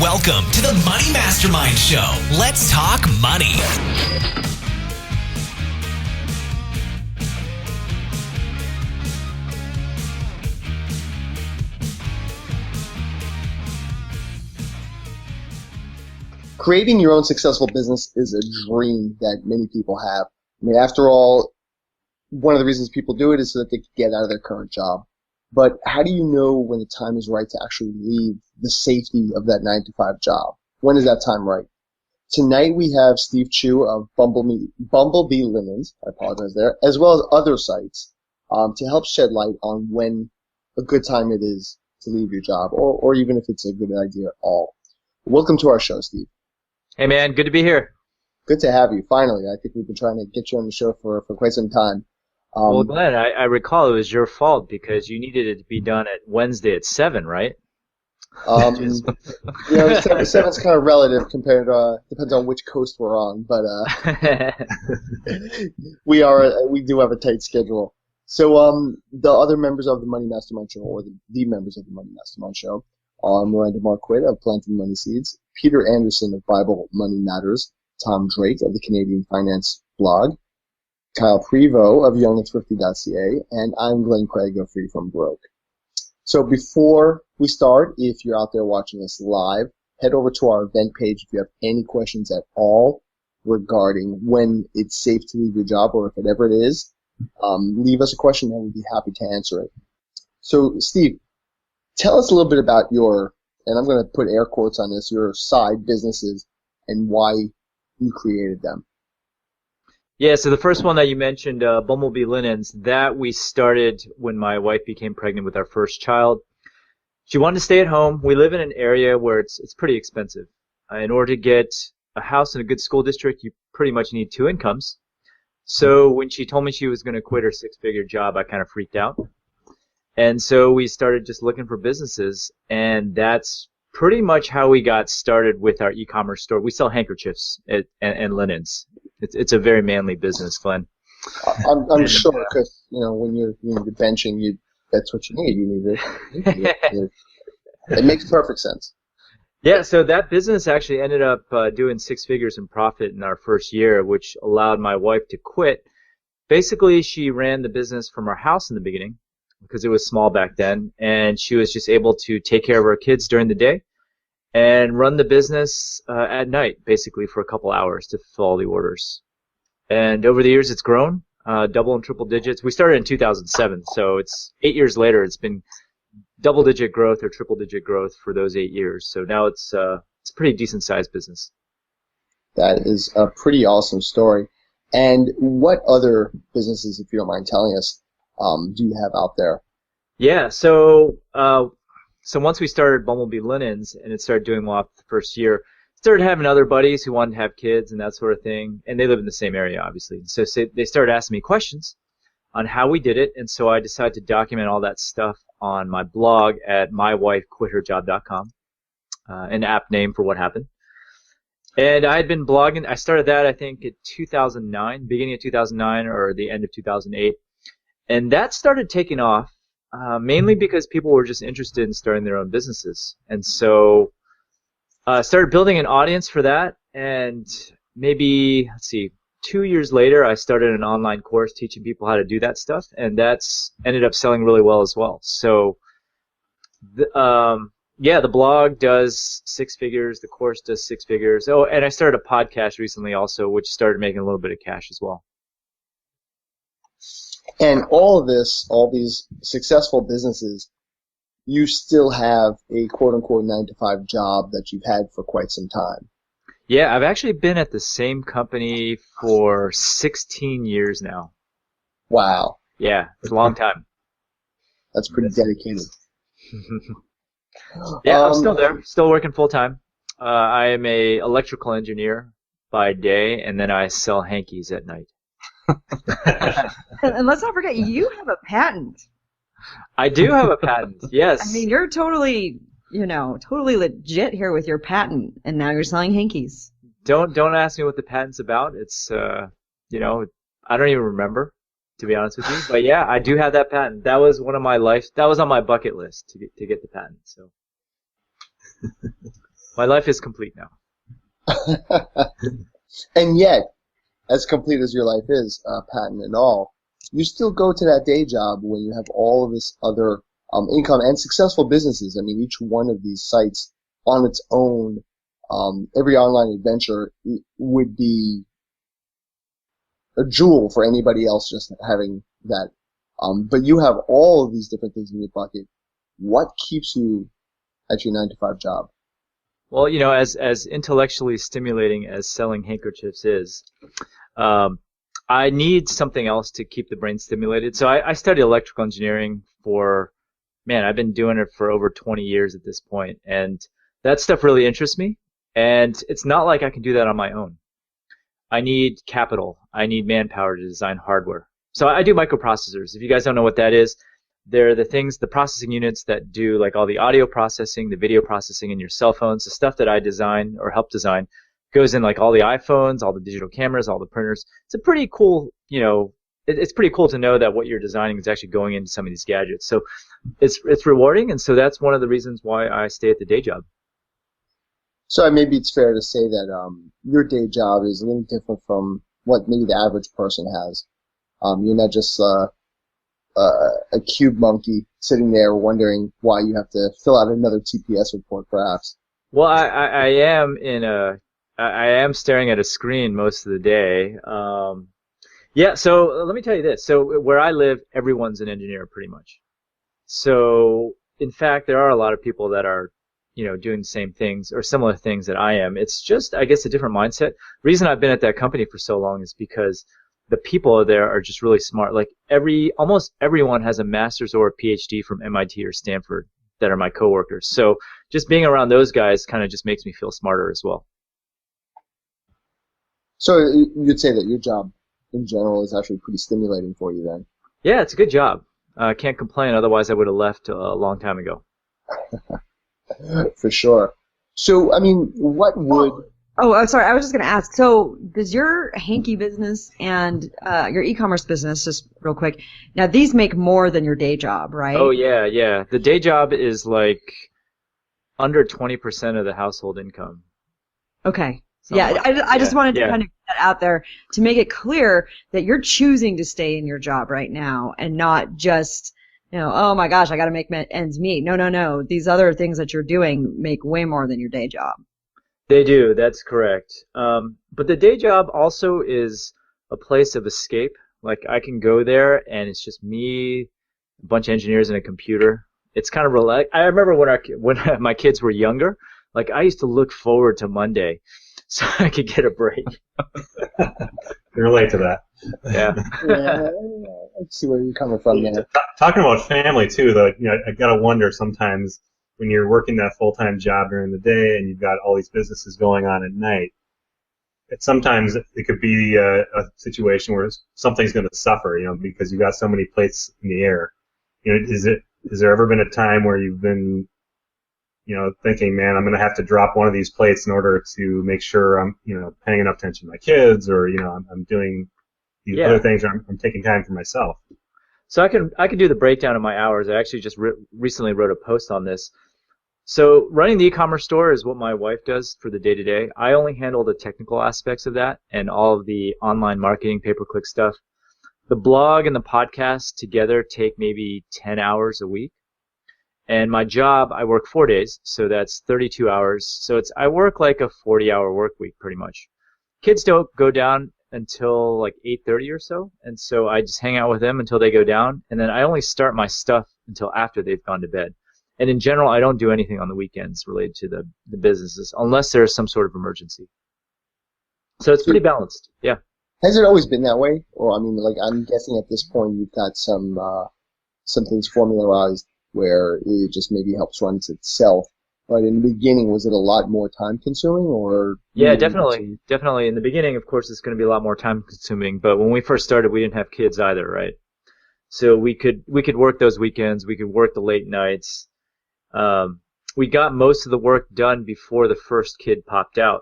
Welcome to the Money Mastermind Show. Let's talk money. Creating your own successful business is a dream that many people have. I mean, after all, one of the reasons people do it is so that they can get out of their current job. But how do you know when the time is right to actually leave the safety of that 9-to-5 job? When is that time right? Tonight we have Steve Chu of Bumblebee Linens, I apologize there, as well as other sites to help shed light on when a good time it is to leave your job, or even if it's a good idea at all. Welcome to our show, Steve. Hey, man. Good to be here. Good to have you, finally. I think we've been trying to get you on the show for quite some time. Well, Glenn, I recall it was your fault because you needed it to be done at Wednesday at 7, right? Seven's kind of relative compared to, depends on which coast we're on, but we do have a tight schedule. So the other members of the Money Mastermind Show, or the members of the Money Mastermind Show, are Miranda Marquette of Planting Money Seeds, Peter Anderson of Bible Money Matters, Tom Drake of the Canadian Finance Blog, Kyle Prevost of YoungandThrifty.ca, and I'm Glenn Craig of Free From Broke. So before we start, if you're out there watching us live, head over to our event page if you have any questions at all regarding when it's safe to leave your job, or if it ever is. Leave us a question and we'll be happy to answer it. So Steve, tell us a little bit about your, and I'm going to put air quotes on this, your side businesses and why you created them. Yeah, so the first one that you mentioned, Bumblebee Linens, that we started when my wife became pregnant with our first child. She wanted to stay at home. We live in an area where it's pretty expensive. In order to get a house in a good school district, you pretty much need 2 incomes. So when she told me she was going to quit her 6-figure job, I kind of freaked out. And so we started just looking for businesses, and that's pretty much how we got started with our e-commerce store. We sell handkerchiefs and linens. It's a very manly business, Glenn. I'm sure, because when you're benching, that's what you need. You need it. It makes perfect sense. Yeah, so that business actually ended up doing 6 figures in profit in our first year, which allowed my wife to quit. Basically, she ran the business from our house in the beginning because it was small back then, and she was just able to take care of her kids during the day and run the business at night, basically for a couple hours to fulfill all the orders. And over the years, it's grown, double and triple digits. We started in 2007, so it's 8 years later. It's been double-digit growth or triple-digit growth for those 8 years. So now it's a pretty decent-sized business. That is a pretty awesome story. And what other businesses, if you don't mind telling us, do you have out there? Yeah, so once we started Bumblebee Linens and it started doing well after the first year, started having other buddies who wanted to have kids and that sort of thing, and they live in the same area, obviously. So they started asking me questions on how we did it, and so I decided to document all that stuff on my blog at mywifequitherjob.com, an app name for what happened. And I had been blogging. I started that, I think, in 2009, beginning of 2009 or the end of 2008. And that started taking off, mainly because people were just interested in starting their own businesses. And so I started building an audience for that. And maybe, 2 years later, I started an online course teaching people how to do that stuff. And that's ended up selling really well as well. So, the blog does 6 figures. The course does 6 figures. Oh, and I started a podcast recently also, which started making a little bit of cash as well. And all these successful businesses, you still have a quote-unquote 9-to-5 job that you've had for quite some time. Yeah, I've actually been at the same company for 16 years now. Wow. Yeah, it's a long time. That's pretty dedicated. Yeah, I'm still there, still working full-time. I am a electrical engineer by day, and then I sell hankies at night. And let's not forget, you have a patent. I do have a patent, yes. I mean, you're totally legit here with your patent, and now you're selling hankies. Don't ask me what the patent's about. It's, I don't even remember, to be honest with you. But yeah, I do have that patent. That was that was on my bucket list to get the patent. So. My life is complete now. And yet, as complete as your life is, patent and all, you still go to that day job when you have all of this other income and successful businesses. I mean, each one of these sites on its own, every online adventure would be a jewel for anybody else just having that. But you have all of these different things in your bucket. What keeps you at your 9-to-5 job? Well, as intellectually stimulating as selling handkerchiefs is, I need something else to keep the brain stimulated. So I studied electrical engineering I've been doing it for over 20 years at this point, and that stuff really interests me. And it's not like I can do that on my own. I need capital. I need manpower to design hardware. So I do microprocessors. If you guys don't know what that is, they're the processing units that do like all the audio processing, the video processing in your cell phones. The stuff that I design or help design goes in like all the iPhones, all the digital cameras, all the printers. It's a pretty cool, it's pretty cool to know that what you're designing is actually going into some of these gadgets. So it's rewarding, and so that's one of the reasons why I stay at the day job. So maybe it's fair to say that your day job is a little different from what maybe the average person has. You're not just a cube monkey sitting there wondering why you have to fill out another TPS report, perhaps. Well, I am staring at a screen most of the day. So let me tell you this. So where I live, everyone's an engineer pretty much. So in fact, there are a lot of people that are, doing the same things or similar things that I am. It's just, I guess, a different mindset. The reason I've been at that company for so long is because the people there are just really smart. Like almost everyone has a master's or a PhD from MIT or Stanford that are my coworkers. So just being around those guys kind of just makes me feel smarter as well. So you'd say that your job in general is actually pretty stimulating for you then? Yeah, it's a good job. I can't complain. Otherwise, I would have left a long time ago. For sure. So, I mean, what would... Oh, I'm sorry. I was just going to ask. So, does your hanky business and your e-commerce business, just real quick, now these make more than your day job, right? Oh, yeah. The day job is like under 20% of the household income. Okay. I just wanted to kind of get that out there to make it clear that you're choosing to stay in your job right now and not just, oh my gosh, I got to make ends meet. No. These other things that you're doing make way more than your day job. They do. That's correct. But the day job also is a place of escape. Like I can go there and it's just me, a bunch of engineers and a computer. It's kind of relaxed. I remember when my kids were younger, like I used to look forward to Monday so I could get a break. I relate to that. Yeah. I see where you're coming from there. Talking about family too, though, I gotta wonder sometimes when you're working that full-time job during the day and you've got all these businesses going on at night. Sometimes it could be a situation where something's going to suffer, because you've got so many plates in the air. Has there ever been a time where you've been thinking, man, I'm going to have to drop one of these plates in order to make sure I'm, paying enough attention to my kids, or, I'm doing these other things, or I'm taking time for myself. So I can do the breakdown of my hours. I actually just recently wrote a post on this. So running the e-commerce store is what my wife does for the day-to-day. I only handle the technical aspects of that and all of the online marketing, pay-per-click stuff. The blog and the podcast together take maybe 10 hours a week. And my job, I work 4 days, so that's 32 hours. So I work like a 40-hour work week pretty much. Kids don't go down until like 8:30 or so, and so I just hang out with them until they go down, and then I only start my stuff until after they've gone to bed. And in general, I don't do anything on the weekends related to the businesses unless there's some sort of emergency. So it's pretty balanced. Yeah. Has it always been that way? Or, I mean, like, I'm guessing at this point you've got some things formularized where it just maybe helps run itself. But in the beginning, was it a lot more time consuming, or? Yeah, definitely. Definitely. In the beginning, of course, it's going to be a lot more time consuming. But when we first started, we didn't have kids either, right? So we could work those weekends. We could work the late nights. We got most of the work done before the first kid popped out.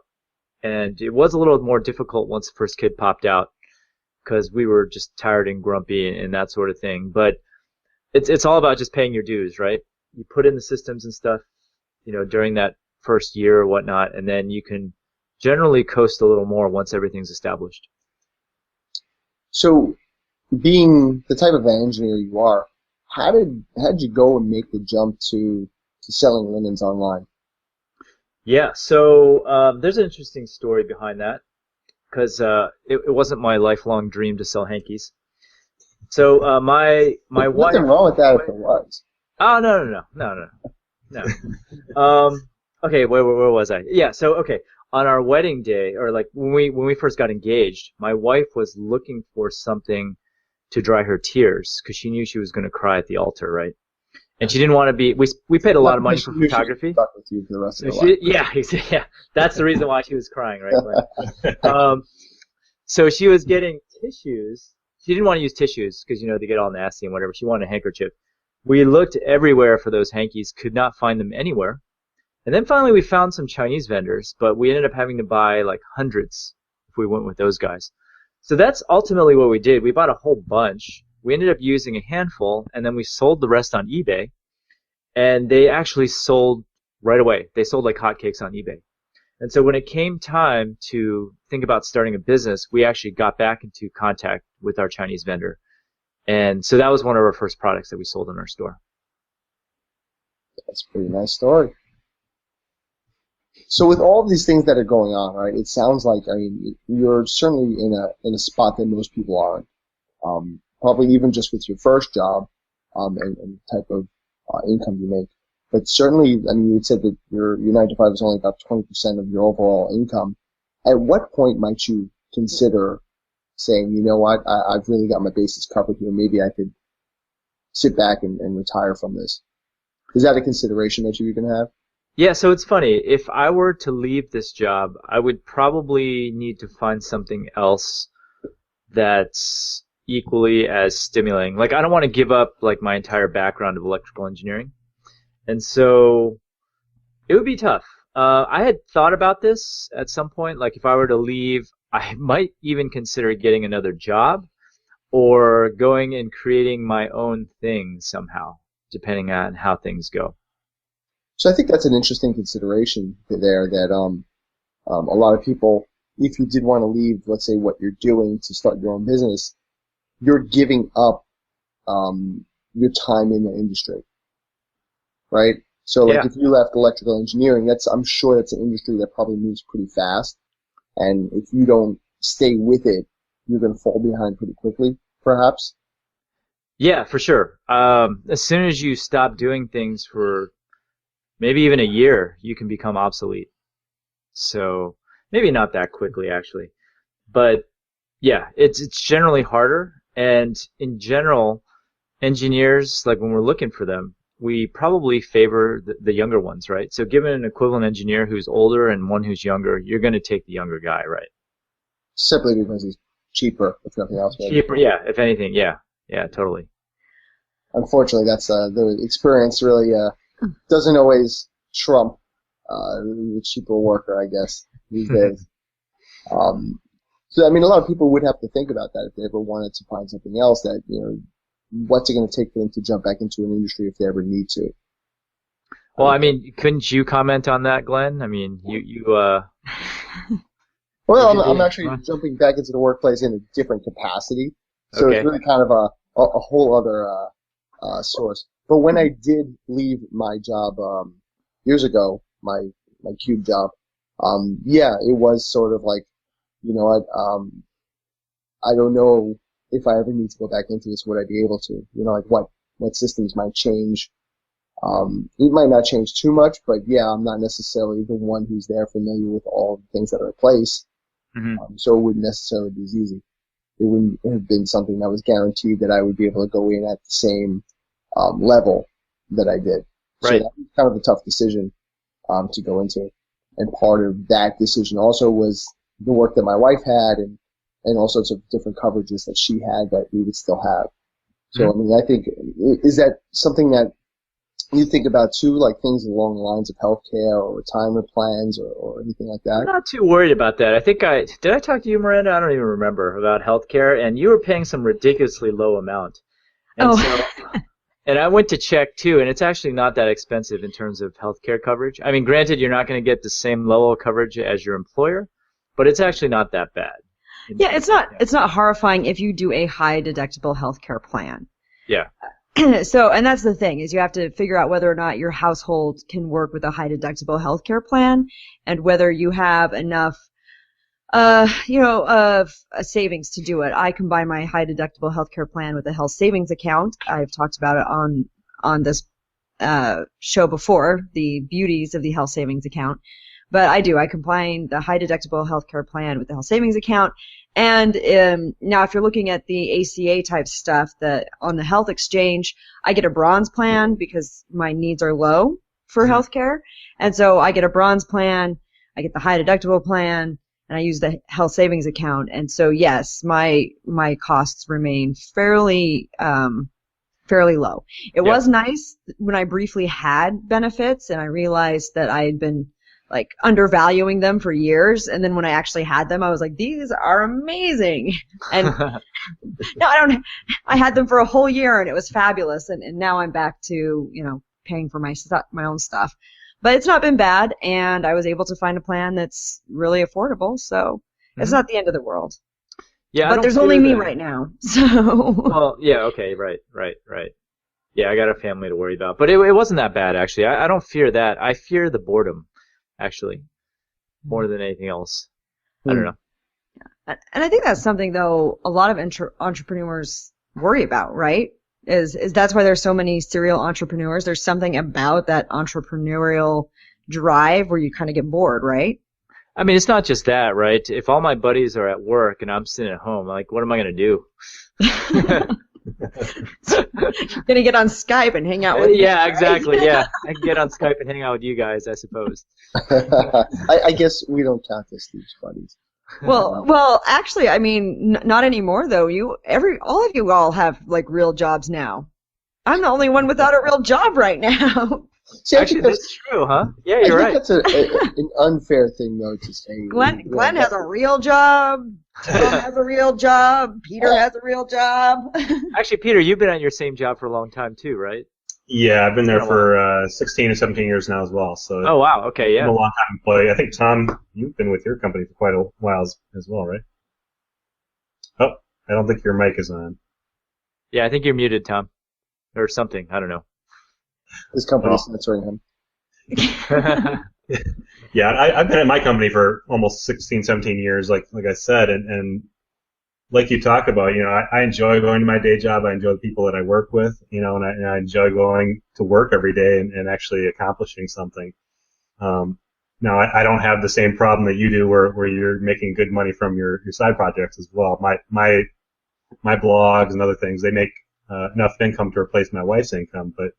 And it was a little more difficult once the first kid popped out because we were just tired and grumpy and that sort of thing. But it's all about just paying your dues, right? You put in the systems and stuff, during that first year or whatnot, and then you can generally coast a little more once everything's established. So, being the type of engineer you are, how did you go and make the jump to selling linens online? Yeah, so there's an interesting story behind that, because it wasn't my lifelong dream to sell hankies. So my wife. Nothing wrong with that if it was. Oh no. Okay, where was I? Yeah, so okay, on our wedding day, or like when we first got engaged, my wife was looking for something to dry her tears because she knew she was going to cry at the altar, right? And she didn't want to be. We paid a lot of money for photography. Stuck with you for the rest of her life. Yeah, that's the reason why she was crying, right? So she was getting tissues. She didn't want to use tissues because they get all nasty and whatever. She wanted a handkerchief. We looked everywhere for those hankies, could not find them anywhere. And then finally we found some Chinese vendors, but we ended up having to buy like hundreds if we went with those guys. So that's ultimately what we did. We bought a whole bunch. We ended up using a handful, and then we sold the rest on eBay. And they actually sold right away. They sold like hotcakes on eBay. And so when it came time to think about starting a business, we actually got back into contact with our Chinese vendor. And so that was one of our first products that we sold in our store. That's a pretty nice story. So with all of these things that are going on, right, it sounds like, you're certainly in a spot that most people aren't. Probably even just with your first job, and the type of income you make. But certainly, you had said that your 9 to 5 is only about 20% of your overall income. At what point might you consider saying, you know what, I've really got my bases covered here. Maybe I could sit back and retire from this. Is that a consideration that you even have? Yeah, so it's funny. If I were to leave this job, I would probably need to find something else that's equally as stimulating. Like, I don't want to give up like my entire background of electrical engineering. And so it would be tough. I had thought about this at some point. Like, if I were to leave, I might even consider getting another job or going and creating my own thing somehow, depending on how things go. So I think that's an interesting consideration there, that a lot of people, if you did want to leave, let's say, what you're doing to start your own business, you're giving up your time in the industry, right? So like, if you left electrical engineering, I'm sure that's an industry that probably moves pretty fast, and if you don't stay with it, you're going to fall behind pretty quickly, perhaps. Yeah, for sure. As soon as you stop doing things for maybe even a year, you can become obsolete. So maybe not that quickly, actually. But yeah, it's generally harder. And in general, engineers, like when we're looking for them, we probably favor the younger ones, right? So given an equivalent engineer who's older and one who's younger, you're going to take the younger guy, right? Simply because he's cheaper, if nothing else. Maybe. Cheaper, yeah, if anything, yeah. Yeah, totally. Unfortunately, that's the experience really doesn't always trump the cheaper worker, I guess, these days. So, a lot of people would have to think about that if they ever wanted to find something else, that, what's it going to take for them to jump back into an industry if they ever need to? Well, couldn't you comment on that, Glenn? You Well, I'm actually jumping back into the workplace in a different capacity. So It's really kind of a whole other source. But when I did leave my job years ago, my cube job, it was sort of like, I don't know if I ever need to go back into this, would I be able to? Like what systems might change. It might not change too much, but I'm not necessarily the one who's there familiar with all the things that are in place. Mm-hmm. So it wouldn't necessarily be as easy. It wouldn't have been something that was guaranteed that I would be able to go in at the same level that I did. Right. So that was kind of a tough decision to go into. And part of that decision also was the work that my wife had and all sorts of different coverages that she had that we would still have. So, mm-hmm. I think, is that something that you think about too, like things along the lines of healthcare or retirement plans or anything like that? I'm not too worried about that. I think did I talk to you, Miranda? I don't even remember about healthcare, and you were paying some ridiculously low amount. And And I went to check too, and it's actually not that expensive in terms of healthcare coverage. I mean, granted, you're not going to get the same level of coverage as your employer, but it's actually not that bad. Yeah, it's not horrifying if you do a high deductible healthcare plan. Yeah. So, and that's the thing, is you have to figure out whether or not your household can work with a high deductible healthcare plan, and whether you have enough of a savings to do it. I combine my high deductible healthcare plan with a health savings account. I've talked about it on this show before, the beauties of the health savings account. But I combine the high deductible healthcare plan with the health savings account. And now if you're looking at the ACA type stuff, that on the health exchange, I get a bronze plan because my needs are low for healthcare. And so I get a bronze plan, I get the high deductible plan, and I use the health savings account. And so yes, my costs remain fairly low. It was nice when I briefly had benefits and I realized that I had been like undervaluing them for years, and then when I actually had them, I was like, these are amazing. And no, I had them for a whole year and it was fabulous, and now I'm back to, paying for my own stuff. But it's not been bad, and I was able to find a plan that's really affordable, so it's not the end of the world. Yeah, but there's only me right now, so. Well, yeah, okay, right. Yeah, I got a family to worry about, but it wasn't that bad actually. I don't fear that. I fear the boredom, actually, more than anything else. I don't know. And I think that's something, though, a lot of entrepreneurs worry about, right? Is that's why there's so many serial entrepreneurs. There's something about that entrepreneurial drive where you kind of get bored, right? I mean, it's not just that, right? If all my buddies are at work and I'm sitting at home, like, what am I going to do? Gonna get on Skype and hang out with you. Yeah, exactly. Yeah, I can get on Skype and hang out with you guys, I suppose. I guess we don't count as Steve's buddies. Well, actually, I mean, not anymore though. All of you all have like real jobs now. I'm the only one without a real job right now. See, actually, that's true, huh? Yeah, you're right. That's an unfair thing, though, to say. Glenn has a real job. Tom has a real job. Peter has a real job. Actually, Peter, you've been at your same job for a long time too, right? Yeah, I've been there for 16 or 17 years now as well. So. Oh wow. Okay. Yeah. I'm a long time employee. I think Tom, you've been with your company for quite a while as well, right? Oh, I don't think your mic is on. Yeah, I think you're muted, Tom, or something. I don't know. This company's censoring him. Yeah, I've been at my company for almost 16, 17 years, like I said, and like you talk about, I enjoy going to my day job. I enjoy the people that I work with, and I enjoy going to work every day and actually accomplishing something. Now, I don't have the same problem that you do where you're making good money from your side projects as well. My blogs and other things, they make enough income to replace my wife's income, but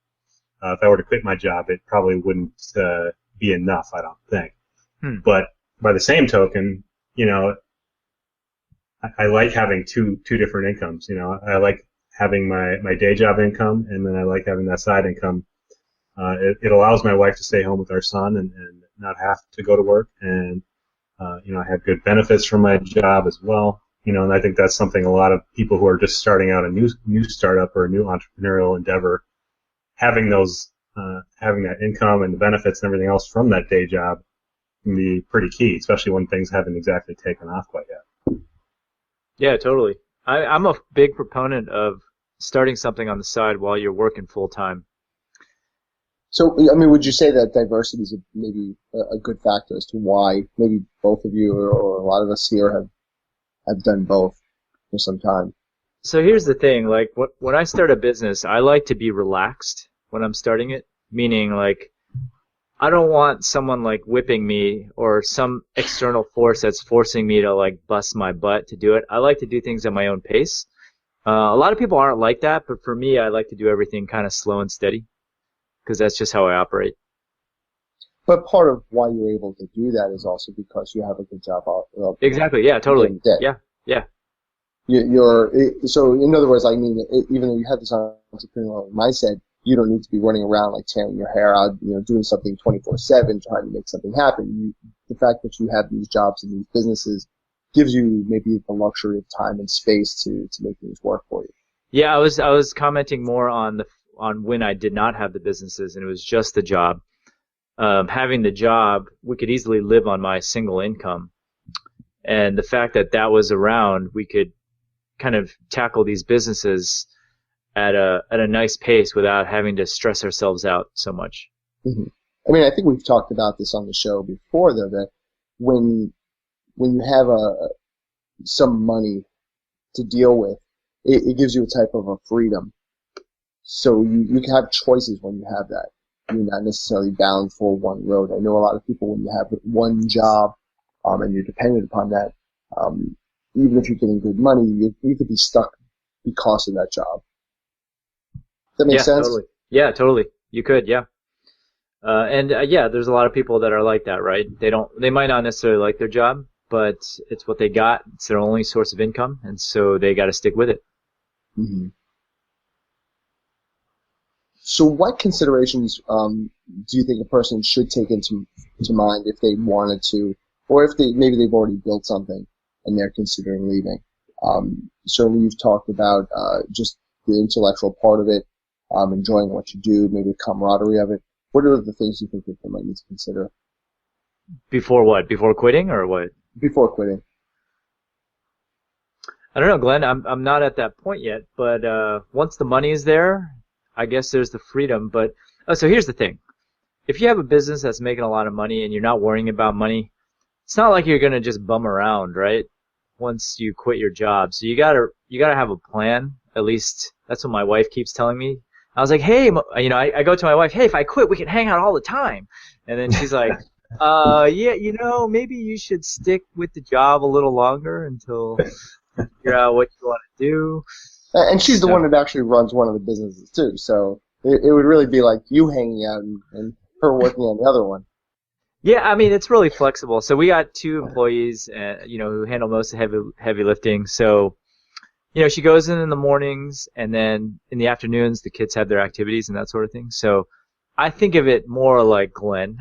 if I were to quit my job, it probably wouldn't be enough, I don't think. But by the same token, I like having two different incomes. I like having my day job income, and then I like having that side income. It allows my wife to stay home with our son and not have to go to work, and I have good benefits from my job as well. And I think that's something a lot of people who are just starting out a new startup or a new entrepreneurial endeavor, having that income and the benefits and everything else from that day job can be pretty key, especially when things haven't exactly taken off quite yet. Yeah, totally. I'm a big proponent of starting something on the side while you're working full time. So, I mean, would you say that diversity is maybe a good factor as to why maybe both of you or a lot of us here have done both for some time? So here's the thing, like when I start a business, I like to be relaxed when I'm starting it, meaning like I don't want someone like whipping me or some external force that's forcing me to like bust my butt to do it. I like to do things at my own pace. A lot of people aren't like that, but for me, I like to do everything kind of slow and steady because that's just how I operate. But part of why you're able to do that is also because you have a good job. Exactly. Yeah. Totally. Yeah. Yeah. So in other words, I mean, even though you have this entrepreneurial mindset, you don't need to be running around like tearing your hair out, doing something 24/7, trying to make something happen. The fact that you have these jobs and these businesses gives you maybe the luxury of time and space to make things work for you. Yeah, I was commenting more on on when I did not have the businesses and it was just the job. Having the job, we could easily live on my single income. And the fact that that was around, we could kind of tackle these businesses at a nice pace without having to stress ourselves out so much. Mm-hmm. I mean, I think we've talked about this on the show before, though, that when you have some money to deal with, it gives you a type of a freedom. So you can have choices when you have that. You're not necessarily bound for one road. I know a lot of people, when you have one job and you're dependent upon that, even if you're getting good money, you could be stuck because of that job. Does that make sense? Totally. Yeah, totally. You could, yeah. There's a lot of people that are like that, right? They might not necessarily like their job, but it's what they got. It's their only source of income, and so they got to stick with it. Mm-hmm. So what considerations do you think a person should take into mind if they wanted to, or if maybe they've already built something and they're considering leaving? Certainly you've talked about just the intellectual part of it, enjoying what you do, maybe the camaraderie of it. What are the things you think that they might need to consider? Before what? Before quitting or what? Before quitting. I don't know, Glenn. I'm not at that point yet, but once the money is there, I guess there's the freedom. But so here's the thing: if you have a business that's making a lot of money and you're not worrying about money, it's not like you're gonna just bum around, right? Once you quit your job, so you gotta have a plan. At least that's what my wife keeps telling me. I was like, hey, I go to my wife, hey, if I quit, we can hang out all the time. And then she's like, yeah, maybe you should stick with the job a little longer until you figure out what you want to do. And she's the one that actually runs one of the businesses too, so it would really be like you hanging out and her working on the other one. Yeah, I mean, it's really flexible. So we got 2 employees, who handle most of the heavy lifting. So, she goes in the mornings, and then in the afternoons, the kids have their activities and that sort of thing. So I think of it more like Glenn,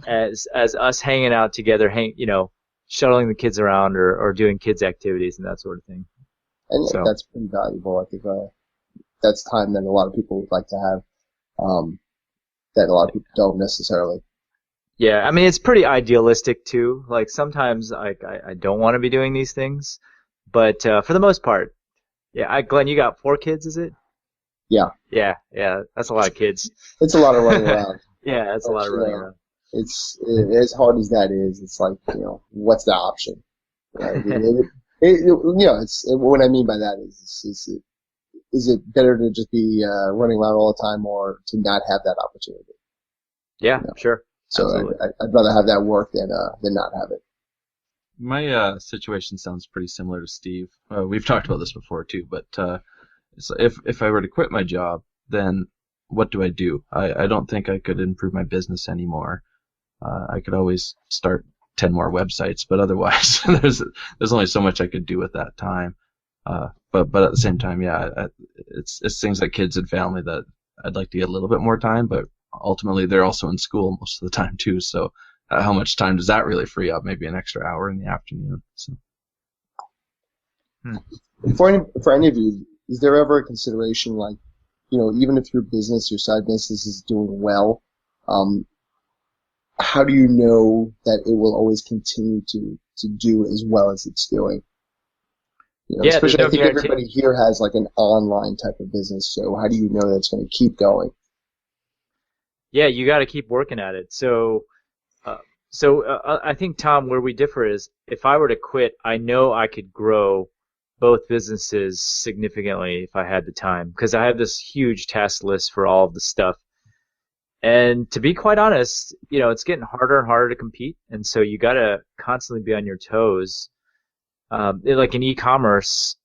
as us hanging out together, shuttling the kids around or doing kids activities and that sort of thing. And that's pretty valuable. I think that's time that a lot of people would like to have, that a lot of people don't necessarily. Yeah, I mean, it's pretty idealistic too. Like sometimes I don't want to be doing these things, but for the most part, yeah. Glenn, you got 4 kids, is it? Yeah. Yeah, that's a lot of kids. It's a lot of running around. Yeah, that's a lot of running around. It's as hard as that is. It's like, what's the option? Right? It's what I mean by that is it better to just be running around all the time or to not have that opportunity? Yeah, sure. So I'd rather have that work than not have it. My situation sounds pretty similar to Steve. We've talked about this before too, but so if I were to quit my job, then what do I do? I don't think I could improve my business anymore. I could always start 10 more websites, but otherwise there's only so much I could do with that time. But at the same time, yeah, it's things like kids and family that I'd like to get a little bit more time, but ultimately they're also in school most of the time too. So how much time does that really free up? Maybe an extra hour in the afternoon. So. For any of you, is there ever a consideration like, even if your side business is doing well, how do you know that it will always continue to do as well as it's doing? Especially I think everybody here has like an online type of business, so how do you know that it's going to keep going? Yeah, you got to keep working at it. So I think, Tom, where we differ is if I were to quit, I know I could grow both businesses significantly if I had the time, because I have this huge task list for all of the stuff. And to be quite honest, it's getting harder and harder to compete, and so you got to constantly be on your toes. Like in e-commerce,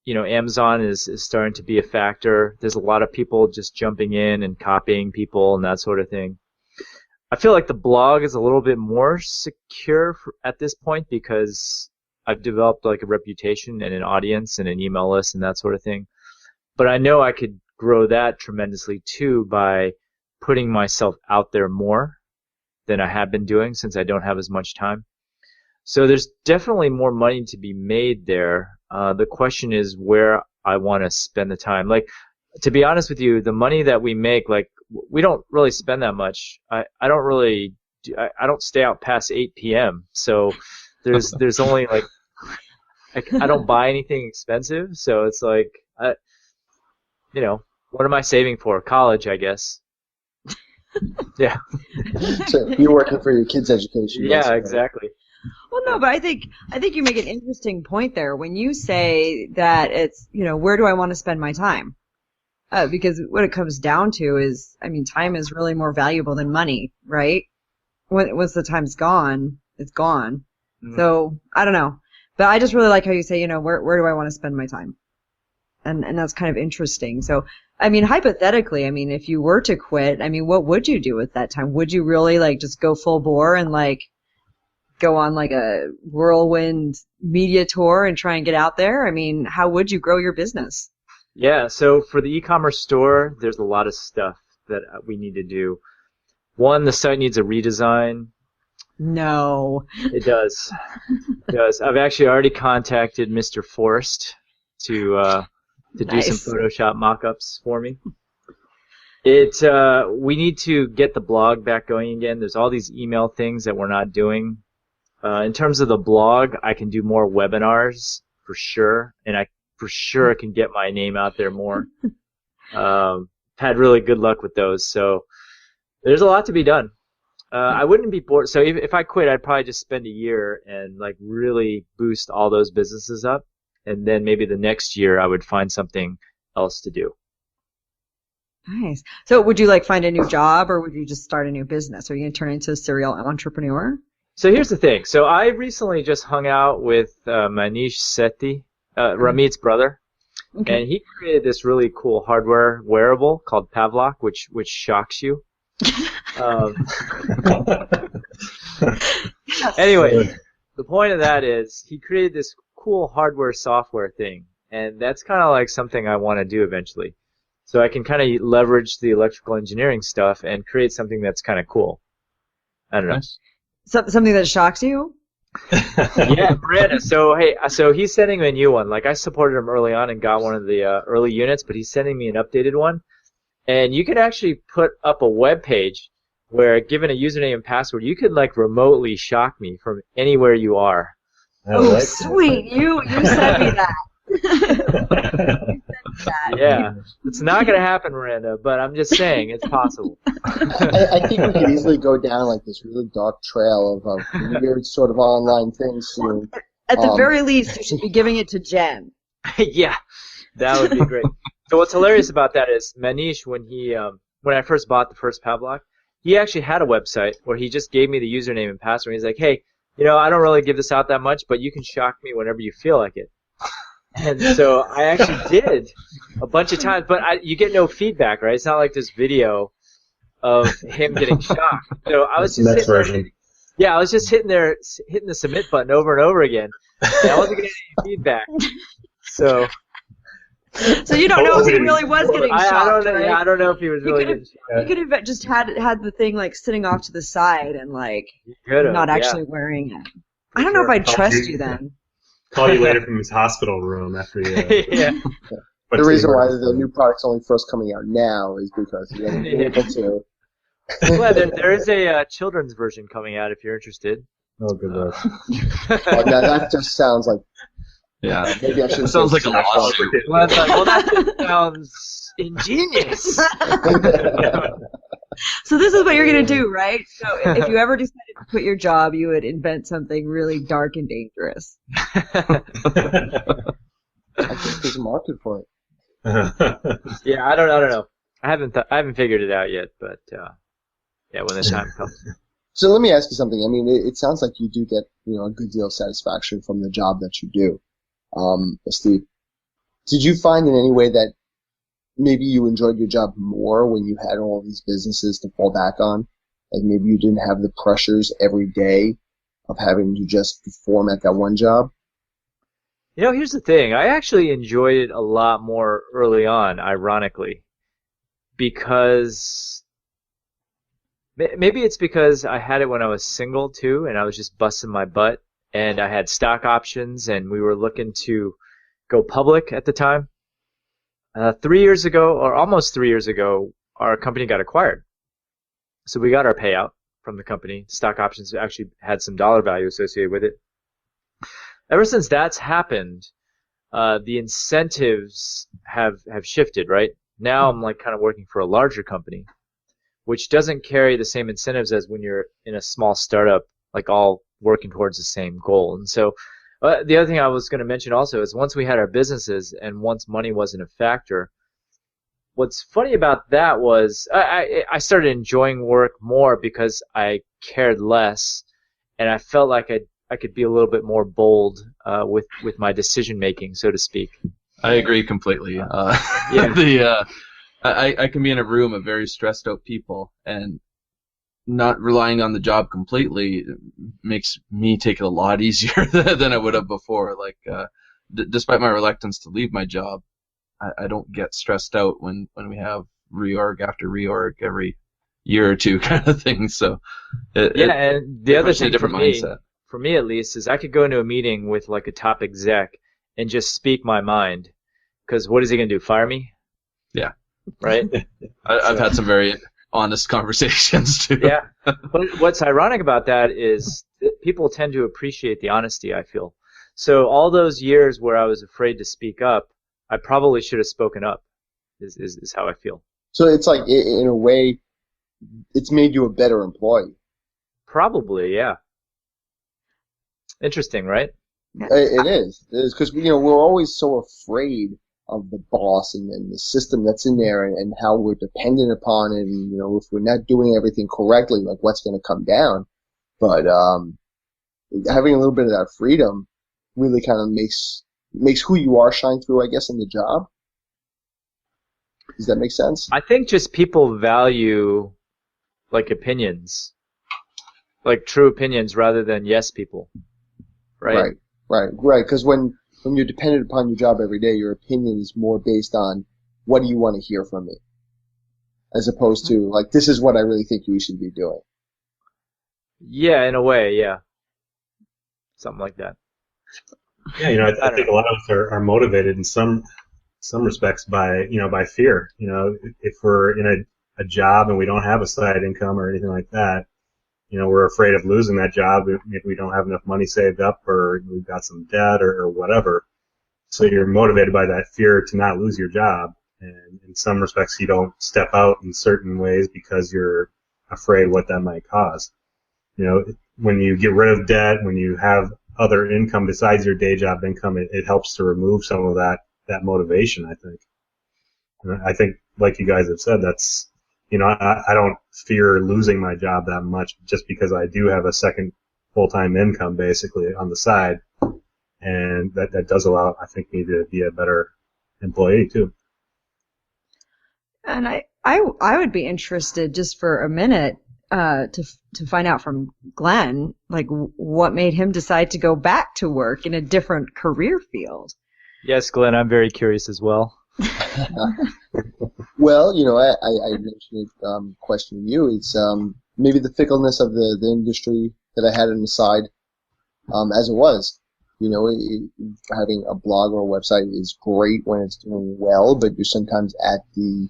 Amazon is starting to be a factor. There's a lot of people just jumping in and copying people and that sort of thing. I feel like the blog is a little bit more secure at this point because I've developed like a reputation and an audience and an email list and that sort of thing. But I know I could grow that tremendously too by putting myself out there more than I have been doing since I don't have as much time. So there's definitely more money to be made there. The question is where I want to spend the time. Like to be honest with you, the money that we make, like, we don't really spend that much. I don't really I don't stay out past 8 p.m. So there's only like I don't buy anything expensive. So it's like what am I saving for? College, I guess. Yeah. So you're working for your kids' education. Yeah, exactly. Well, no, but I think you make an interesting point there when you say that it's, where do I want to spend my time? Because what it comes down to is, I mean, time is really more valuable than money, right? Once the time's gone, it's gone. Mm-hmm. So I don't know, but I just really like how you say, where do I want to spend my time? And that's kind of interesting. So, I mean, hypothetically, I mean, if you were to quit, I mean, what would you do with that time? Would you really like just go full bore and like go on like a whirlwind media tour and try and get out there? I mean, how would you grow your business? Yeah, so for the e-commerce store, there's a lot of stuff that we need to do. One, the site needs a redesign. No. It does. It does. I've actually already contacted Mr. Forrest to do some Photoshop mock-ups for me. We need to get the blog back going again. There's all these email things that we're not doing. In terms of the blog, I can do more webinars for sure, and I for sure can get my name out there more. Had really good luck with those, so there's a lot to be done. I wouldn't be bored. So if I quit, I'd probably just spend a year and like really boost all those businesses up, and then maybe the next year I would find something else to do. Nice. So would you like find a new job, or would you just start a new business? Are you going to turn into a serial entrepreneur? So here's the thing. So I recently just hung out with Manish Sethi, Ramit's brother, okay. And he created this really cool hardware wearable called Pavlok, which shocks you. Anyway, the point of that is he created this cool hardware software thing, and that's kind of like something I want to do eventually. So I can kind of leverage the electrical engineering stuff and create something that's kind of cool. I don't know. Something that shocks you? Yeah, Brandon. So he's sending me a new one. Like, I supported him early on and got one of the early units, but he's sending me an updated one. And you can actually put up a web page where, given a username and password, you could like remotely shock me from anywhere you are. Oh, sweet! You sent me that. Yeah, it's not going to happen, Miranda, but I'm just saying it's possible. I think we could easily go down like this really dark trail of weird sort of online things soon. At the very least, you should be giving it to Jen. Yeah, that would be great. So what's hilarious about that is Manish, when I first bought the first Pavlok, he actually had a website where he just gave me the username and password. He's like, hey, I don't really give this out that much, but you can shock me whenever you feel like it. And so I actually did a bunch of times, but you get no feedback, right? It's not like this video of him getting shocked. So I was just hitting the submit button over and over again. And I wasn't getting any feedback. So you don't know if he really was getting shocked, I don't know. right? Yeah, I don't know if he was really getting shocked. You could have just had the thing like sitting off to the side and like not actually wearing it. I don't know if I'd trust you then. Call you later from his hospital room after you. Yeah. The reason why the new product's only first coming out now is because he hasn't been able to. Well, there is a children's version coming out if you're interested. Oh, good luck. Now that just sounds like. Yeah. Maybe I should. It sounds like a lawsuit. Well, that sounds ingenious. So this is what you're going to do, right? So if you ever decided to quit your job, you would invent something really dark and dangerous. I think there's a market for it. Yeah, I don't know. I haven't figured it out yet, but yeah, when the time comes. So let me ask you something. I mean, it sounds like you do get a good deal of satisfaction from the job that you do. Steve, did you find in any way that maybe you enjoyed your job more when you had all these businesses to fall back on? Like maybe you didn't have the pressures every day of having to just perform at that one job? Here's the thing. I actually enjoyed it a lot more early on, ironically, because maybe it's because I had it when I was single too, and I was just busting my butt, and I had stock options, and we were looking to go public at the time. 3 years ago, or almost 3 years ago, our company got acquired. So we got our payout from the company. Stock options actually had some dollar value associated with it. Ever since that's happened, the incentives have shifted, right? Now I'm like kind of working for a larger company, which doesn't carry the same incentives as when you're in a small startup, like all working towards the same goal. And so the other thing I was going to mention also is once we had our businesses and once money wasn't a factor, what's funny about that was I started enjoying work more because I cared less, and I felt like I could be a little bit more bold with my decision making, so to speak. I agree completely. Yeah. I can be in a room of very stressed out people, and not relying on the job completely makes me take it a lot easier than I would have before. Like, despite my reluctance to leave my job, I don't get stressed out when we have reorg after reorg every year or two kind of thing. So, and the other thing, a different mindset. For me at least, is I could go into a meeting with like a top exec and just speak my mind. Because what is he going to do? Fire me? Yeah. Right? I've had some very honest conversations too. Yeah. But what's ironic about that is that people tend to appreciate the honesty, I feel. So all those years where I was afraid to speak up, I probably should have spoken up, is how I feel. So it's like, in a way, it's made you a better employee. Probably, yeah. Interesting, right? It is because we're always so afraid of the boss and the system that's in there and how we're dependent upon it. And if we're not doing everything correctly, like what's going to come down. But having a little bit of that freedom really kind of makes who you are shine through, I guess, in the job. Does that make sense? I think just people value like opinions, like true opinions, rather than yes people. Right. Because when you're dependent upon your job every day, your opinion is more based on what do you want to hear from me, as opposed to like this is what I really think you should be doing. Yeah, in a way, yeah, something like that. Yeah, I think a lot of us are motivated in some respects by fear. If we're in a job and we don't have a side income or anything like that, we're afraid of losing that job if we don't have enough money saved up or we've got some debt or whatever. So you're motivated by that fear to not lose your job. And in some respects, you don't step out in certain ways because you're afraid what that might cause. When you get rid of debt, when you have other income besides your day job income, it helps to remove some of that motivation, I think. And I think, like you guys have said, that's, I don't fear losing my job that much just because I do have a second full-time income basically on the side. And that does allow, I think, me to be a better employee too. And I would be interested just for a minute to find out from Glenn, like what made him decide to go back to work in a different career field. Yes, Glenn, I'm very curious as well. Well, I mentioned it, questioning you. It's maybe the fickleness of the industry that I had on the side, as it was. Having a blog or a website is great when it's doing well, but you're sometimes at the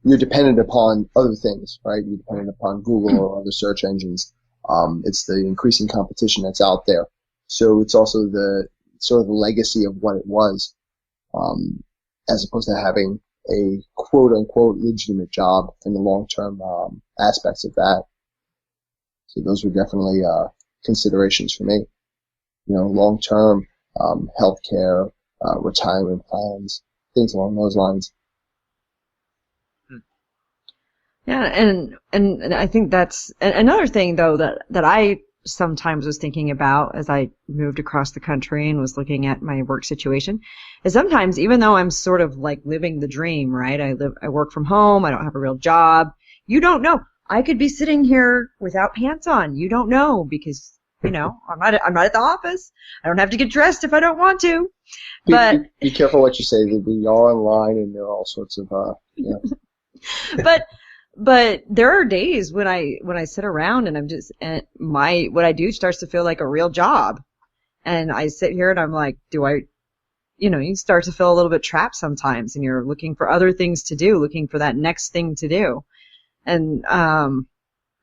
you're dependent upon other things, right? You're dependent upon Google or other search engines. It's the increasing competition that's out there. So it's also the sort of the legacy of what it was, as opposed to having a quote unquote legitimate job and the long term aspects of that. So those were definitely considerations for me. Long term healthcare, retirement plans, things along those lines. Yeah, and I think that's another thing though that I sometimes was thinking about as I moved across the country and was looking at my work situation is sometimes, even though I'm sort of like living the dream, right? I work from home. I don't have a real job. You don't know. I could be sitting here without pants on. You don't know because, I'm not at the office. I don't have to get dressed if I don't want to. But be careful what you say. We are online and there are all sorts of, But there are days when I sit around and I'm just, and what I do starts to feel like a real job. And I sit here and I'm like, do I you start to feel a little bit trapped sometimes, and you're looking for other things to do, looking for that next thing to do. And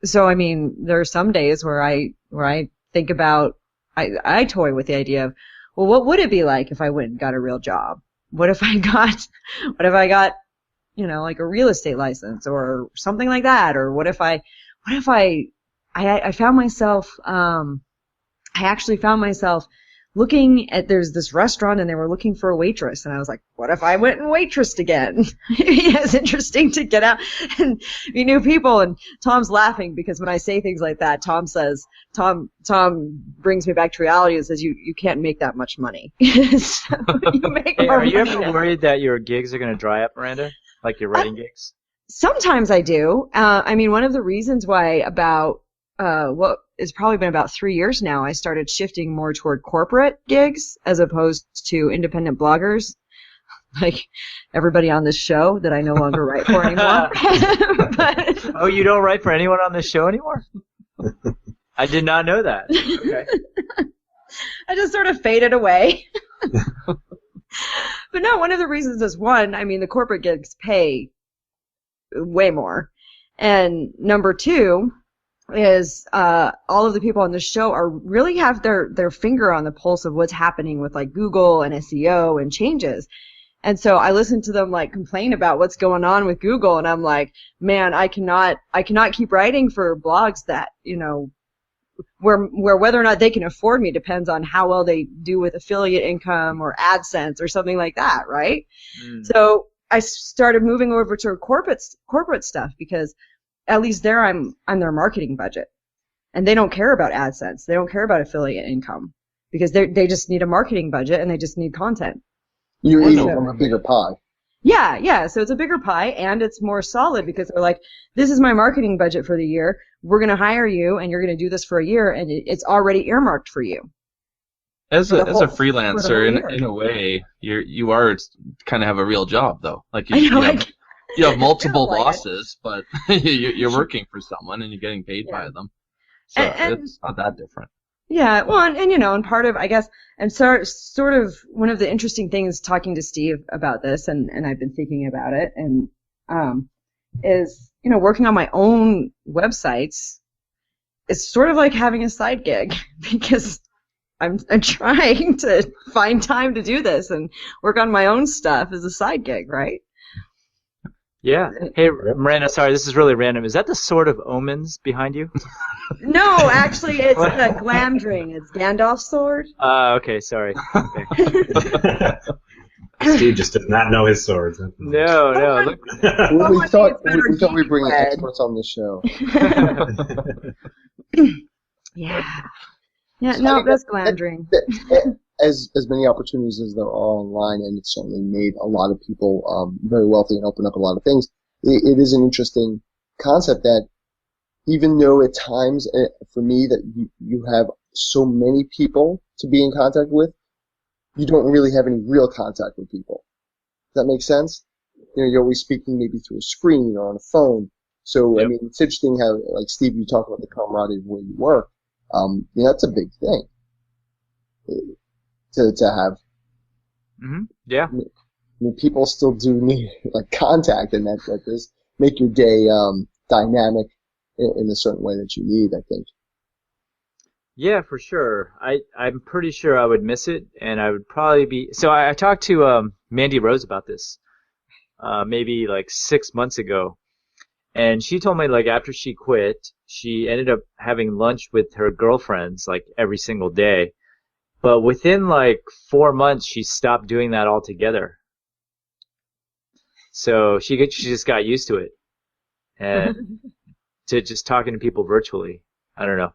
so I mean, there are some days where I think about, I toy with the idea of, well, what would it be like if I went and got a real job? What if I got like a real estate license or something like that? Or what if I found myself, I actually found myself looking at, there's this restaurant and they were looking for a waitress, and I was like, what if I went and waitressed again? It's interesting to get out and meet new people. And Tom's laughing because when I say things like that, Tom brings me back to reality and says, you can't make that much money. So you make more Are you money ever now. worried that your gigs are going to dry up, Miranda? Like your writing gigs? Sometimes I do. I mean, one of the reasons why about what it's probably been about 3 years now, I started shifting more toward corporate gigs as opposed to independent bloggers, like everybody on this show that I no longer write for anymore. But, Oh, you don't write for anyone on this show anymore? I did not know that. Okay. I just sort of faded away. But no, one of the reasons is, one, I mean, the corporate gigs pay way more. And number two is all of the people on the show are really have their finger on the pulse of what's happening with like Google and SEO and changes. And so I listen to them like complain about what's going on with Google, and I'm like, man, I cannot keep writing for blogs that, where whether or not they can afford me depends on how well they do with affiliate income or AdSense or something like that, right? So I started moving over to corporate stuff because at least there I'm their marketing budget, and they don't care about AdSense. They don't care about affiliate income because they just need a marketing budget and they just need content. You're eating from a bigger pie. Yeah. So it's a bigger pie and it's more solid because they're like, this is my marketing budget for the year. We're going to hire you and you're going to do this for a year, and it's already earmarked for you. As For a the whole- freelancer, for the whole year. in a way, you are kind of have a real job though. Like I know, you have multiple like it. bosses, but you're working for someone and you're getting paid by them. So And- it's not that different. Yeah, well, and part of, I guess, and sort of one of the interesting things talking to Steve about this, and I've been thinking about it, and is, working on my own websites is sort of like having a side gig because I'm trying to find time to do this and work on my own stuff as a side gig, right? Yeah. Hey, Miranda, sorry, this is really random. Is that the Sword of Omens behind you? No, actually, it's a Glamdring. It's Gandalf's sword. Okay, sorry. Okay. Steve just does not know his swords. No. Look, We thought it's better we'd bring geek-led. experts on the show. Yeah. Yeah, no, that's Glamdring. As many opportunities as there are online, and it's certainly made a lot of people very wealthy and opened up a lot of things. It is an interesting concept that even though at times for me that you have so many people to be in contact with, you don't really have any real contact with people. Does that make sense? You're always speaking maybe through a screen or on a phone. So, Yep. I mean, it's interesting how, like Steve, you talk about the camaraderie of where you work. That's a big thing to have. yeah. I mean, people still do need like contact, and that does make your day dynamic in a certain way that you need, I think. Yeah, for sure. I'm pretty sure I would miss it, and I would probably be. So I talked to Mandy Rose about this maybe like 6 months ago, and she told me like after she quit, she ended up having lunch with her girlfriends like every single day, but within like 4 months she stopped doing that altogether. So she just got used to it, and to just talking to people virtually. I don't know.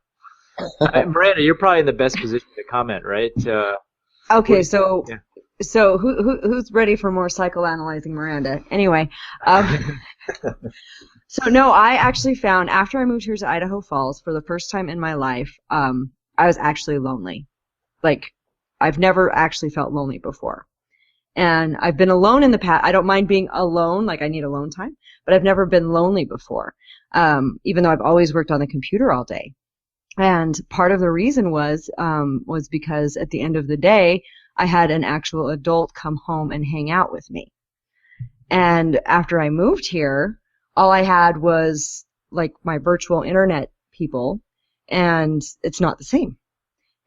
Miranda, you're probably in the best position to comment, right? Okay, so Yeah. so who's ready for more psychoanalyzing Miranda? Anyway, so no, I actually found after I moved here to Idaho Falls for the first time in my life, I was actually lonely. Like, I've never actually felt lonely before. And I've been alone in the past. I don't mind being alone, like I need alone time, but I've never been lonely before, even though I've always worked on the computer all day. And part of the reason was because at the end of the day, I had an actual adult come home and hang out with me. And after I moved here, all I had was like my virtual internet people, and it's not the same.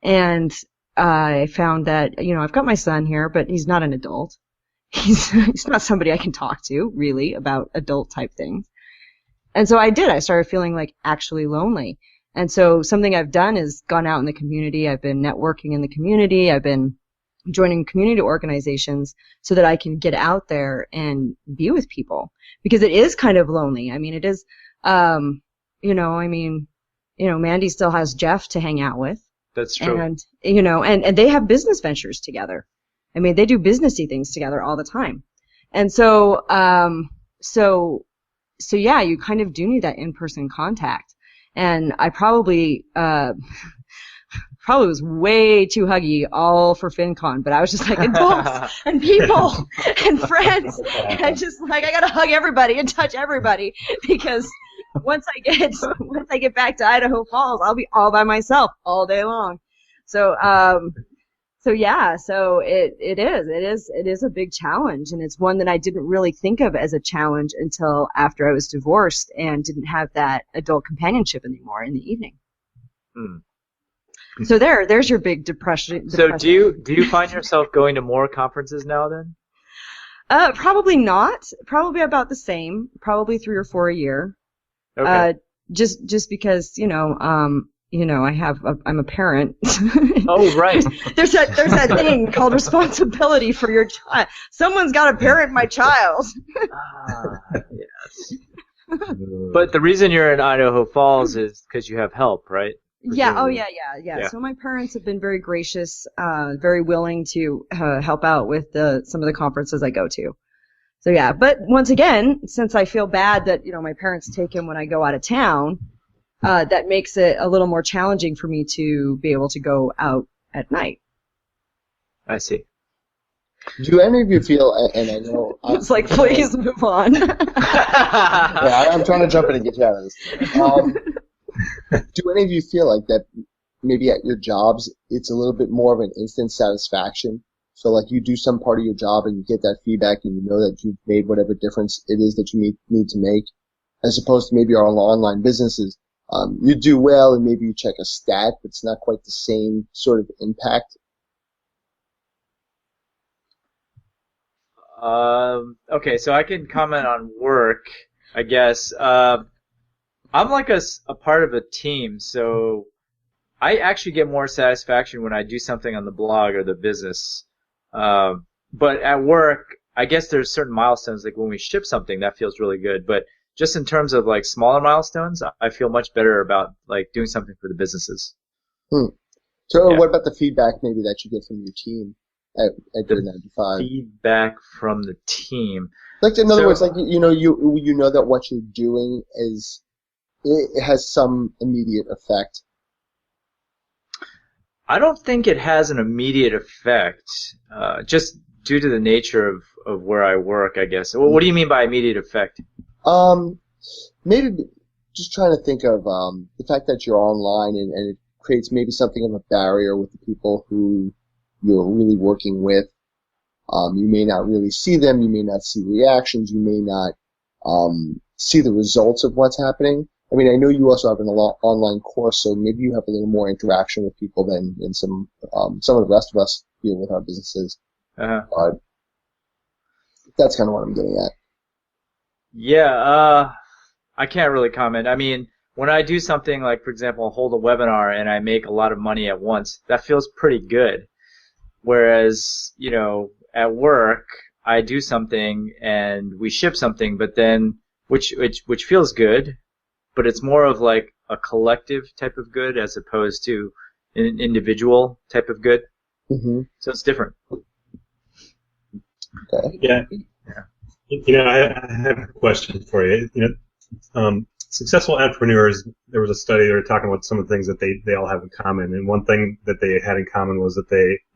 And I found that, I've got my son here, but he's not an adult. He's not somebody I can talk to really about adult type things. And so I started feeling like actually lonely. And so something I've done is gone out in the community. I've been networking in the community. I've been joining community organizations so that I can get out there and be with people, because it is kind of lonely. I mean, it is, Mandy still has Jeff to hang out with. That's true. And, and they have business ventures together. I mean, they do businessy things together all the time. And so, yeah, you kind of do need that in-person contact. And I probably was way too huggy all for FinCon, but I was just like adults and people and friends, and just like I gotta hug everybody and touch everybody, because once I get back to Idaho Falls, I'll be all by myself all day long. So it is a big challenge, and it's one that I didn't really think of as a challenge until after I was divorced and didn't have that adult companionship anymore in the evening. So there's your big depression. So do you find yourself going to more conferences now then? Probably not. Probably about the same. Probably 3 or 4 a year. Okay. Just because I'm a parent. Oh, right. There's that thing called responsibility for your child. Someone's got to parent my child. Yes. But the reason you're in Idaho Falls is because you have help, right? Yeah. Oh, yeah. So my parents have been very gracious, very willing to help out with some of the conferences I go to. So yeah, but once again, since I feel bad that my parents take him when I go out of town, that makes it a little more challenging for me to be able to go out at night. I see. Do any of you feel, and I know... It's like, please move on. Yeah, I'm trying to jump in and get you out of this. Do any of you feel like that maybe at your jobs, it's a little bit more of an instant satisfaction? So like you do some part of your job and you get that feedback and you know that you've made whatever difference it is that you need to make, as opposed to maybe our online businesses. You do well and maybe you check a stat, but it's not quite the same sort of impact. Okay, so I can comment on work, I guess. I'm like a part of a team, so I actually get more satisfaction when I do something on the blog or the business. But at work, I guess there's certain milestones, like when we ship something, that feels really good. But just in terms of like smaller milestones, I feel much better about like doing something for the businesses. So what about the feedback maybe that you get from your team at Good 95? Feedback from the team. Like in other words, like you know that what you're doing it has some immediate effect. I don't think it has an immediate effect, just due to the nature of where I work, I guess. Well, what do you mean by immediate effect? Maybe just trying to think of the fact that you're online and it creates maybe something of a barrier with the people who you're really working with. You may not really see them. You may not see reactions. You may not see the results of what's happening. I mean, I know you also have an online course, so maybe you have a little more interaction with people than some of the rest of us deal with our businesses. But that's kind of what I'm getting at. Yeah, I can't really comment. I mean, when I do something like, for example, hold a webinar and I make a lot of money at once, that feels pretty good. Whereas, at work, I do something and we ship something, but then, which feels good, but it's more of like a collective type of good as opposed to an individual type of good. Mm-hmm. So it's different. Okay. Yeah. I have a question for you. Successful entrepreneurs, there was a study they were talking about some of the things that they all have in common, and one thing that they had in common was that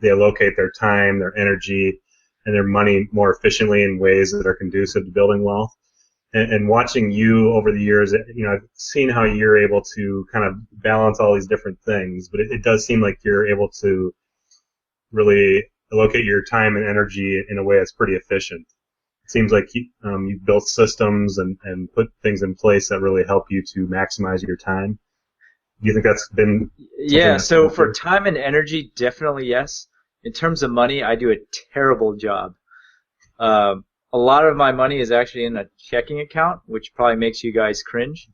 they allocate their time, their energy, and their money more efficiently in ways that are conducive to building wealth. And watching you over the years, I've seen how you're able to kind of balance all these different things, but it does seem like you're able to really allocate your time and energy in a way that's pretty efficient. It seems like you've built systems and put things in place that really help you to maximize your time. Do you think that's been? Yeah, so for time and energy, definitely yes. In terms of money, I do a terrible job. A lot of my money is actually in a checking account, which probably makes you guys cringe.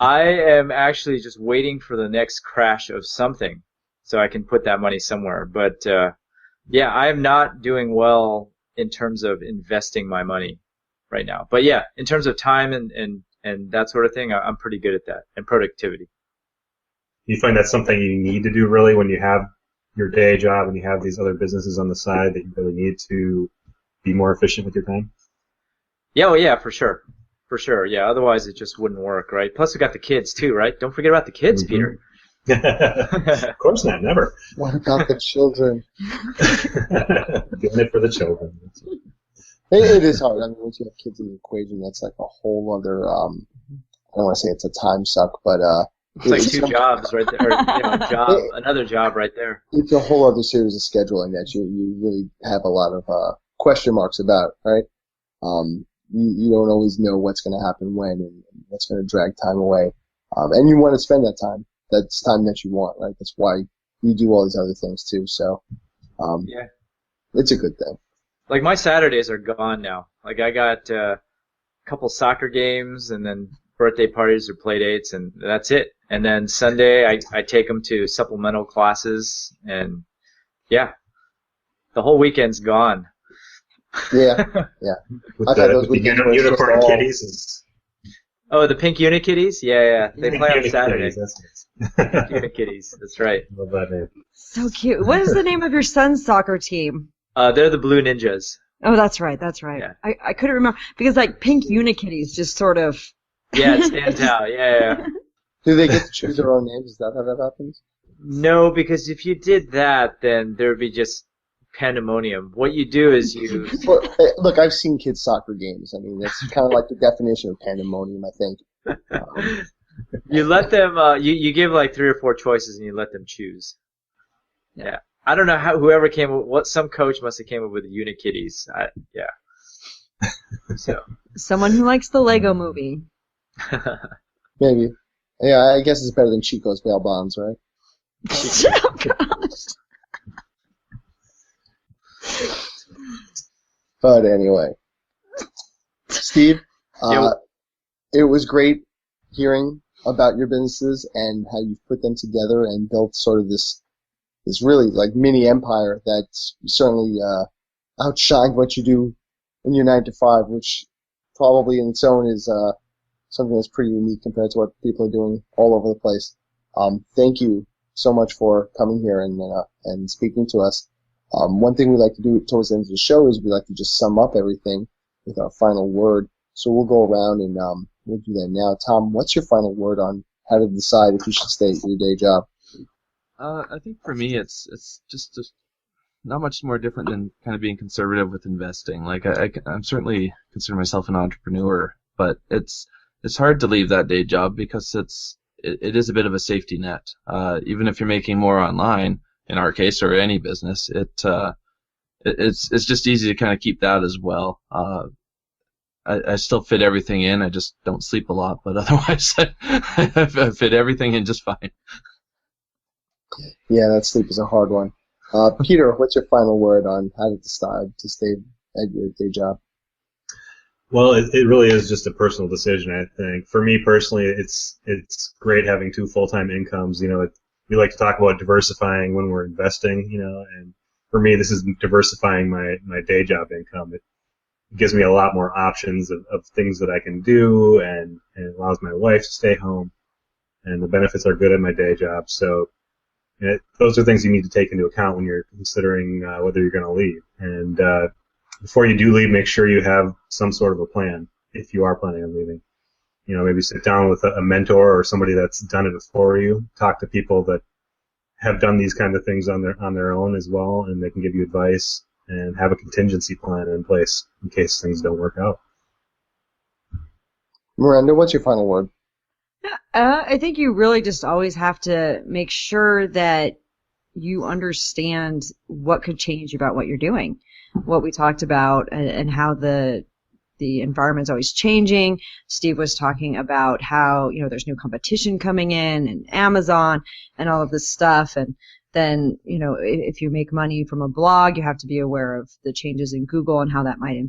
I am actually just waiting for the next crash of something so I can put that money somewhere. But yeah, I am not doing well in terms of investing my money right now. But yeah, in terms of time and that sort of thing, I'm pretty good at that, and productivity. Do you find that's something you need to do really when you have your day job and you have these other businesses on the side, that you really need to be more efficient with your time? Yeah, well, yeah, for sure. For sure, yeah. Otherwise, it just wouldn't work, right? Plus, we got the kids, too, right? Don't forget about the kids, Peter. Of course not, never. What about the children? Doing it for the children. It is hard. I mean, once you have kids in the equation, that's like a whole other, I don't want to say it's a time suck, but it's like two jobs right there, or, another job right there. It's a whole other series of scheduling that you really have a lot of question marks about, right? You don't always know what's going to happen when and what's going to drag time away. And you want to spend that time. That's time that you want, right? That's why you do all these other things too. So, yeah, it's a good thing. Like my Saturdays are gone now. Like I got a couple soccer games and then birthday parties or play dates, and that's it. And then Sunday I take them to supplemental classes, and yeah, the whole weekend's gone. Yeah, yeah. With the unicorn kitties. Oh, the pink unikitties? Yeah. They play on Saturday. Pink unikitties, that's right. Love that name. So cute. What is the name of your son's soccer team? They're the Blue Ninjas. Oh, that's right. Yeah. I couldn't remember because like pink unikitties just sort of. Yeah, it stands out. Yeah. Do they get to choose their own names? Is that how that happens? No, because if you did that, then there would be just pandemonium. What you do is you... Well, look, I've seen kids' soccer games. I mean, that's kind of like the definition of pandemonium, I think. You let them, you give like 3 or 4 choices and you let them choose. Yeah. I don't know how whoever came up, what some coach must have came up with the Unikitties. Yeah. So. Someone who likes the Lego movie. Maybe. Yeah, I guess it's better than Chico's bail bonds, right? Oh, gosh. But anyway, Steve, it was great hearing about your businesses and how you've put them together and built sort of this really like mini empire that's certainly outshined what you do in your 9 to 5, which probably in its own is something that's pretty unique compared to what people are doing all over the place. Thank you so much for coming here and speaking to us. One thing we like to do towards the end of the show is we like to just sum up everything with our final word. So we'll go around and we'll do that now. Tom, what's your final word on how to decide if you should stay at your day job? I think for me, it's just not much more different than kind of being conservative with investing. Like I'm certainly consider myself an entrepreneur, but it's hard to leave that day job because it is a bit of a safety net. Even if you're making more online, in our case, or any business, it's just easy to kind of keep that as well. I still fit everything in. I just don't sleep a lot, but otherwise I fit everything in just fine. Yeah, that sleep is a hard one. Peter, what's your final word on how to decide to stay at your day job? Well, it really is just a personal decision, I think. For me personally, it's great having 2 full-time incomes. We like to talk about diversifying when we're investing, and for me, this is diversifying my day job income. It gives me a lot more options of things that I can do, and it allows my wife to stay home, and the benefits are good at my day job. So those are things you need to take into account when you're considering whether you're going to leave. And before you do leave, make sure you have some sort of a plan if you are planning on leaving. Maybe sit down with a mentor or somebody that's done it before you. Talk to people that have done these kind of things on their own as well, and they can give you advice and have a contingency plan in place in case things don't work out. Miranda, what's your final word? I think you really just always have to make sure that you understand what could change about what you're doing. What we talked about and how the environment's always changing. Steve was talking about how, there's new competition coming in and Amazon and all of this stuff. And then, if you make money from a blog, you have to be aware of the changes in Google and how that might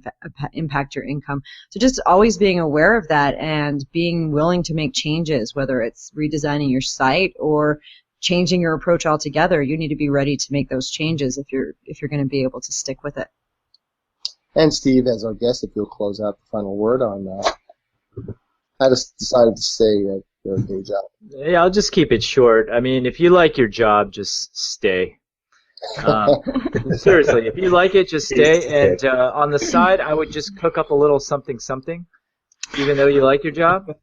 impact your income. So just always being aware of that and being willing to make changes, whether it's redesigning your site or changing your approach altogether. You need to be ready to make those changes if you're going to be able to stick with it. And Steve, as our guest, if you'll close out the final word on how to decided to stay at your day job. Yeah, I'll just keep it short. I mean, if you like your job, just stay. Seriously, if you like it, just stay. And on the side, I would just cook up a little something, even though you like your job.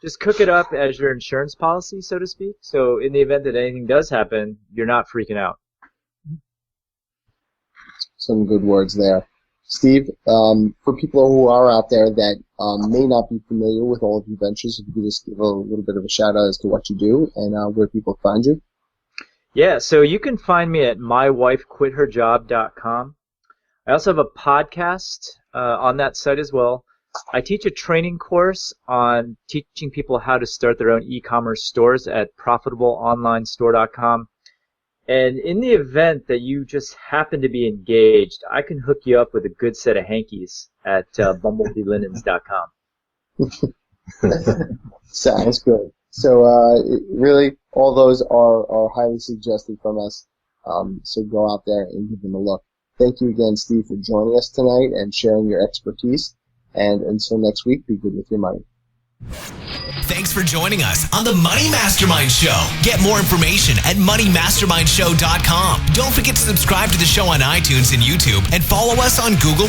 Just cook it up as your insurance policy, so to speak. So in the event that anything does happen, you're not freaking out. Some good words there. Steve, for people who are out there that may not be familiar with all of your ventures, if you could just give a little bit of a shout out as to what you do and where people find you. Yeah, so you can find me at mywifequitherjob.com. I also have a podcast on that site as well. I teach a training course on teaching people how to start their own e-commerce stores at profitableonlinestore.com. And in the event that you just happen to be engaged, I can hook you up with a good set of hankies at bumblebeelinens.com. Sounds good. So really, all those are highly suggested from us. So go out there and give them a look. Thank you again, Steve, for joining us tonight and sharing your expertise. And until next week, be good with your money. Thanks for joining us on the Money Mastermind Show. Get more information at moneymastermindshow.com. Don't forget to subscribe to the show on iTunes and YouTube and follow us on Google+.